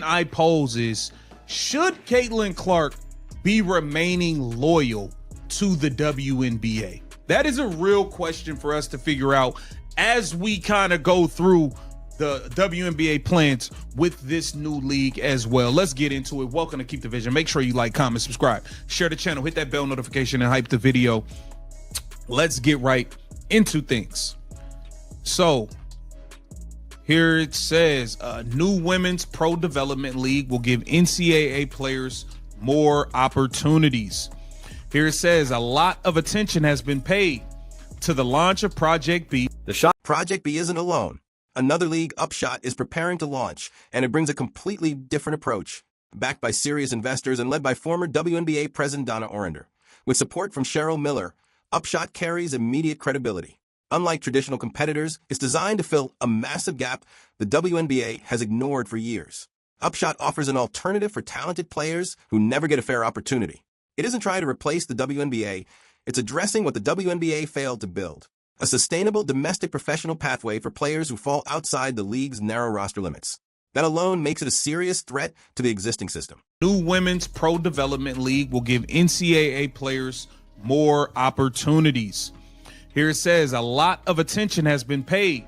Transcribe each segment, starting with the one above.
I pose is, should Caitlin Clark be remaining loyal to the WNBA? That is a real question for us to figure out as we kind of go through the WNBA plans with this new league as well. Let's get into it. Welcome to Keep the Vision. Make sure you like, comment, subscribe, share the channel, hit that bell notification, and hype the video. Let's get right into things. So here it says, new women's pro development league will give NCAA players more opportunities. Here it says a lot of attention has been paid to the launch of Project B. Project B isn't alone. Another league, Upshot, is preparing to launch, and it brings a completely different approach. Backed by serious investors and led by former WNBA president Donna Orender. With support from Cheryl Miller, Upshot carries immediate credibility. Unlike traditional competitors, it's designed to fill a massive gap the WNBA has ignored for years. Upshot offers an alternative for talented players who never get a fair opportunity. It isn't trying to replace the WNBA, it's addressing what the WNBA failed to build. A sustainable domestic professional pathway for players who fall outside the league's narrow roster limits. That alone makes it a serious threat to the existing system. New women's pro development league will give NCAA players more opportunities. Here it says a lot of attention has been paid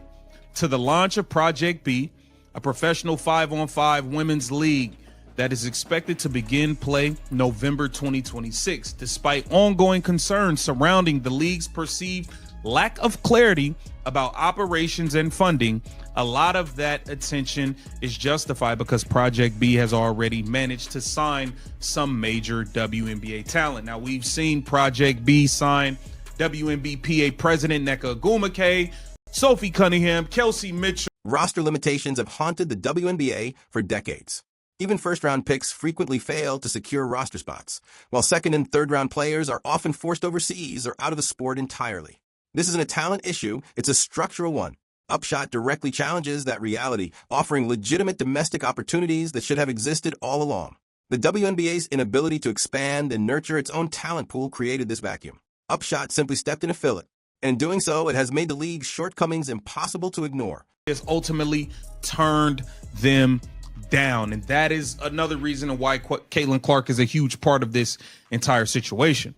to the launch of Project B, a professional 5-on-5 women's league that is expected to begin play November 2026. Despite ongoing concerns surrounding the league's perceived lack of clarity about operations and funding, a lot of that attention is justified because Project B has already managed to sign some major WNBA talent. Now, we've seen Project B sign WNBPA president Nneka Ogwumike, Sophie Cunningham, Kelsey Mitchell. Roster limitations have haunted the WNBA for decades. Even first-round picks frequently fail to secure roster spots, while second- and third-round players are often forced overseas or out of the sport entirely. This isn't a talent issue, it's a structural one. Upshot directly challenges that reality, offering legitimate domestic opportunities that should have existed all along. The WNBA's inability to expand and nurture its own talent pool created this vacuum. Upshot simply stepped in to fill it, and in doing so, it has made the league's shortcomings impossible to ignore. Has ultimately turned them down, and that is another reason why Caitlin Clark is a huge part of this entire situation.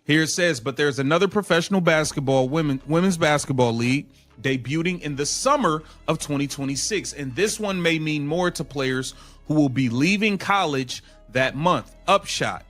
Here it says, but there's another professional basketball, women's basketball league debuting in the summer of 2026. And this one may mean more to players who will be leaving college that month. Upshot,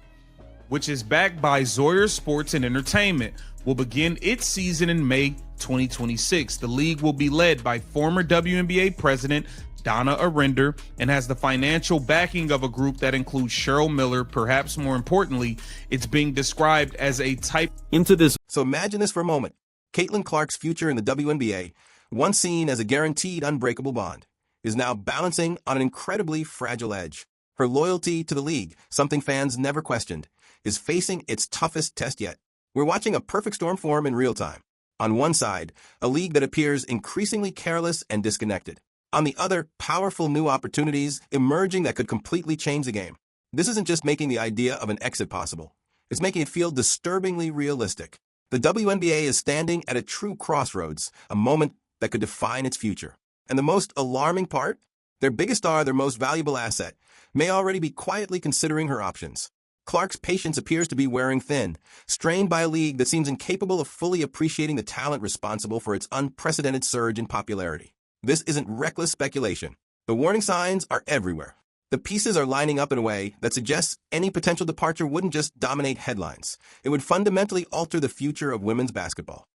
which is backed by Zoyer Sports and Entertainment, will begin its season in May 2026. The league will be led by former WNBA president Donna Orender and has the financial backing of a group that includes Cheryl Miller. Perhaps more importantly, it's being described as a type into this. So imagine this for a moment. Caitlin Clark's future in the WNBA, once seen as a guaranteed unbreakable bond, is now balancing on an incredibly fragile edge. Her loyalty to the league, something fans never questioned, is facing its toughest test yet. We're watching a perfect storm form in real time. On one side, a league that appears increasingly careless and disconnected. On the other, powerful new opportunities emerging that could completely change the game. This isn't just making the idea of an exit possible. It's making it feel disturbingly realistic. The WNBA is standing at a true crossroads, a moment that could define its future. And the most alarming part? Their biggest star, their most valuable asset, may already be quietly considering her options. Clark's patience appears to be wearing thin, strained by a league that seems incapable of fully appreciating the talent responsible for its unprecedented surge in popularity. This isn't reckless speculation. The warning signs are everywhere. The pieces are lining up in a way that suggests any potential departure wouldn't just dominate headlines. It would fundamentally alter the future of women's basketball.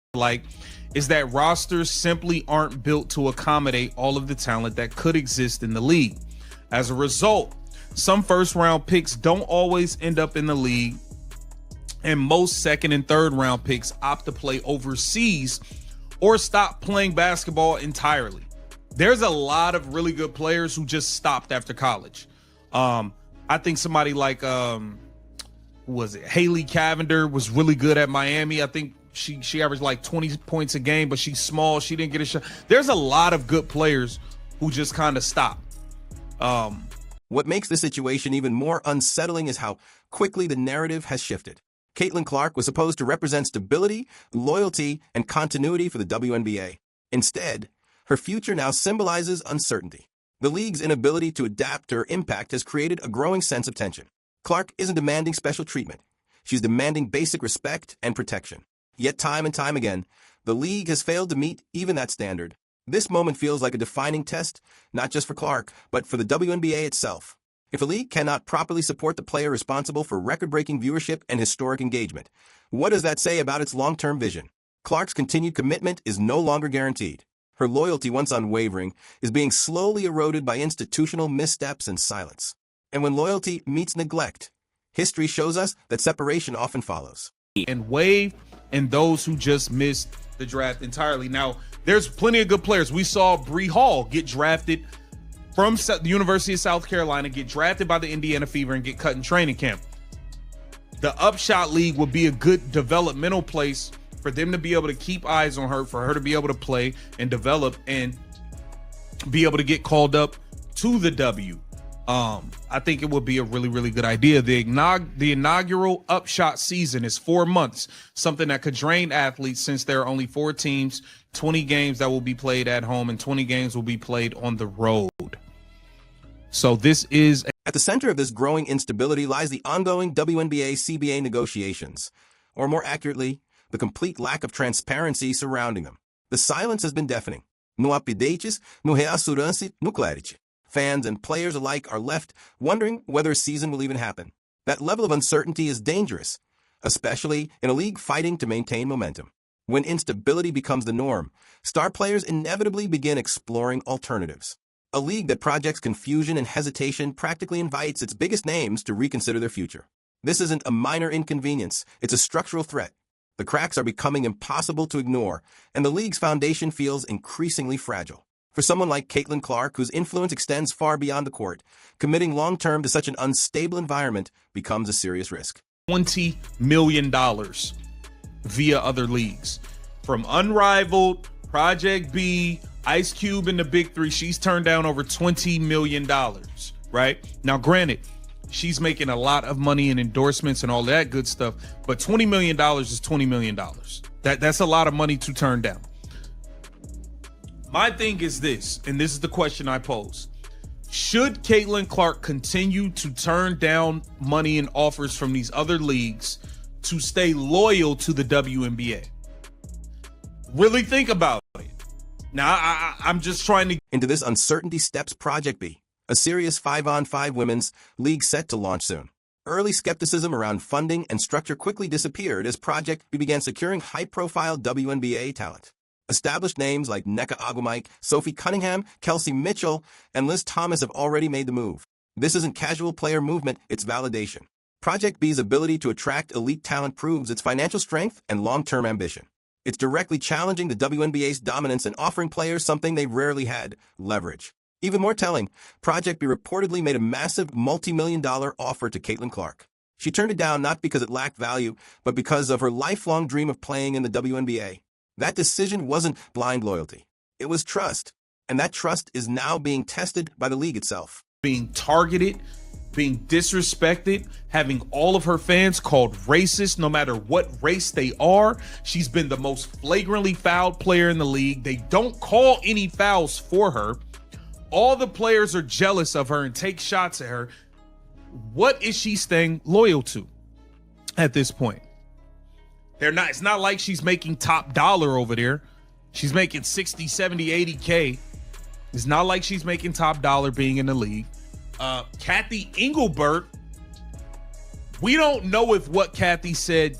Is that rosters simply aren't built to accommodate all of the talent that could exist in the league. As a result, some first-round picks don't always end up in the league, and most second- and third-round picks opt to play overseas or stop playing basketball entirely. There's a lot of really good players who just stopped after college. I think somebody like, who was it? Haley Cavender was really good at Miami. I think she averaged like 20 points a game, but she's small. She didn't get a shot. There's a lot of good players who just kind of stopped. What makes this situation even more unsettling is how quickly the narrative has shifted. Caitlin Clark was supposed to represent stability, loyalty, and continuity for the WNBA. Instead, her future now symbolizes uncertainty. The league's inability to adapt to her impact has created a growing sense of tension. Clark isn't demanding special treatment. She's demanding basic respect and protection. Yet time and time again, the league has failed to meet even that standard. This moment feels like a defining test, not just for Clark, but for the WNBA itself. If a league cannot properly support the player responsible for record-breaking viewership and historic engagement, what does that say about its long-term vision? Clark's continued commitment is no longer guaranteed. Her loyalty, once unwavering, is being slowly eroded by institutional missteps and silence. And when loyalty meets neglect, history shows us that separation often follows. And Wave and those who just missed the draft entirely. Now, there's plenty of good players. We saw Bree Hall get drafted from the University of South Carolina, get drafted by the Indiana Fever, and get cut in training camp. The Upshot League would be a good developmental place for them to be able to keep eyes on her, for her to be able to play and develop and be able to get called up to the W. I think it would be a really, really good idea. The inaugural Upshot season is 4 months, something that could drain athletes since there are only 4 teams, 20 games that will be played at home, and 20 games will be played on the road. So this is... At the center of this growing instability lies the ongoing WNBA-CBA negotiations, or more accurately, the complete lack of transparency surrounding them. The silence has been deafening. No updates, no reassurance, no clarity. Fans and players alike are left wondering whether a season will even happen. That level of uncertainty is dangerous, especially in a league fighting to maintain momentum. When instability becomes the norm, star players inevitably begin exploring alternatives. A league that projects confusion and hesitation practically invites its biggest names to reconsider their future. This isn't a minor inconvenience, it's a structural threat. The cracks are becoming impossible to ignore, and the league's foundation feels increasingly fragile. For someone like Caitlin Clark, whose influence extends far beyond the court, committing long-term to such an unstable environment becomes a serious risk. $20 million via other leagues. From Unrivaled, Project B, Ice Cube, and the Big Three, she's turned down over $20 million, right? Now, granted, she's making a lot of money in endorsements and all that good stuff, but $20 million is $20 million. That's a lot of money to turn down. My thing is this, and this is the question I pose. Should Caitlin Clark continue to turn down money and offers from these other leagues to stay loyal to the WNBA? Really think about it. Now, I'm just trying to... Into this uncertainty steps Project B, a serious 5-on-5 women's league set to launch soon. Early skepticism around funding and structure quickly disappeared as Project B began securing high-profile WNBA talent. Established names like Nneka Ogwumike, Sophie Cunningham, Kelsey Mitchell, and Liz Thomas have already made the move. This isn't casual player movement, it's validation. Project B's ability to attract elite talent proves its financial strength and long-term ambition. It's directly challenging the WNBA's dominance and offering players something they've rarely had: leverage. Even more telling, Project B reportedly made a massive multi-million-dollar offer to Caitlin Clark. She turned it down not because it lacked value, but because of her lifelong dream of playing in the WNBA. That decision wasn't blind loyalty. It was trust. And that trust is now being tested by the league itself. Being targeted, being disrespected, having all of her fans called racist no matter what race they are. She's been the most flagrantly fouled player in the league. They don't call any fouls for her. All the players are jealous of her and take shots at her. What is she staying loyal to at this point? It's not like she's making top dollar over there. She's making 60, 70, 80K. It's not like she's making top dollar being in the league. Kathy Engelbert, we don't know if what Kathy said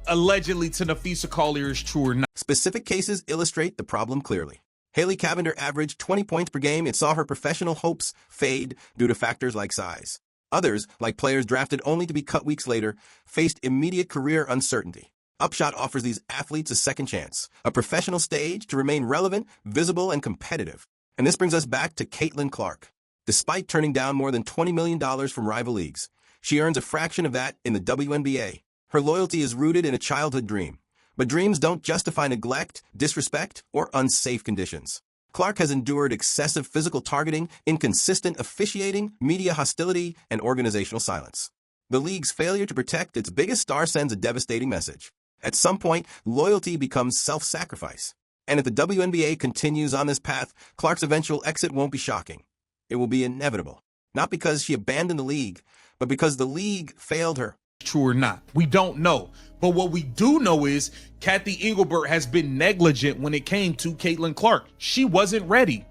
allegedly to Nafisa Collier is true or not. Specific cases illustrate the problem clearly. Haley Cavender averaged 20 points per game and saw her professional hopes fade due to factors like size. Others, like players drafted only to be cut weeks later, faced immediate career uncertainty. Upshot offers these athletes a second chance, a professional stage to remain relevant, visible, and competitive. And this brings us back to Caitlin Clark. Despite turning down more than $20 million from rival leagues, she earns a fraction of that in the WNBA. Her loyalty is rooted in a childhood dream. But dreams don't justify neglect, disrespect, or unsafe conditions. Clark has endured excessive physical targeting, inconsistent officiating, media hostility, and organizational silence. The league's failure to protect its biggest star sends a devastating message. At some point, loyalty becomes self-sacrifice. And if the WNBA continues on this path, Clark's eventual exit won't be shocking. It will be inevitable. Not because she abandoned the league, but because the league failed her. True or not, we don't know. But what we do know is Kathy Engelbert has been negligent when it came to Caitlin Clark. She wasn't ready.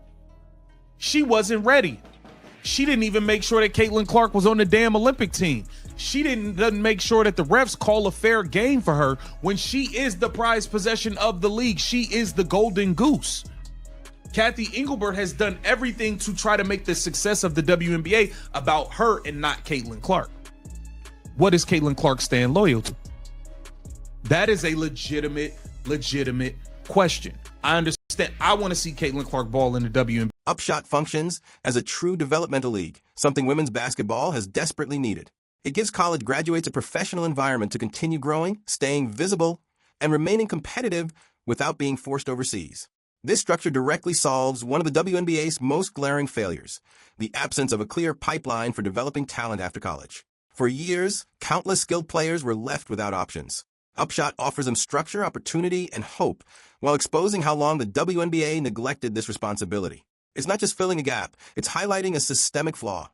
She didn't even make sure that Caitlin Clark was on the damn Olympic team. She doesn't make sure that the refs call a fair game for her when she is the prized possession of the league. She is the golden goose. Kathy Engelbert has done everything to try to make the success of the WNBA about her and not Caitlin Clark. What does Caitlin Clark stand loyal to? That is a legitimate question. I understand. I want to see Caitlin Clark ball in the WNBA. Upshot functions as a true developmental league, something women's basketball has desperately needed. It gives college graduates a professional environment to continue growing, staying visible, and remaining competitive without being forced overseas. This structure directly solves one of the WNBA's most glaring failures, the absence of a clear pipeline for developing talent after college. For years, countless skilled players were left without options. Upshot offers them structure, opportunity, and hope, while exposing how long the WNBA neglected this responsibility. It's not just filling a gap, it's highlighting a systemic flaw.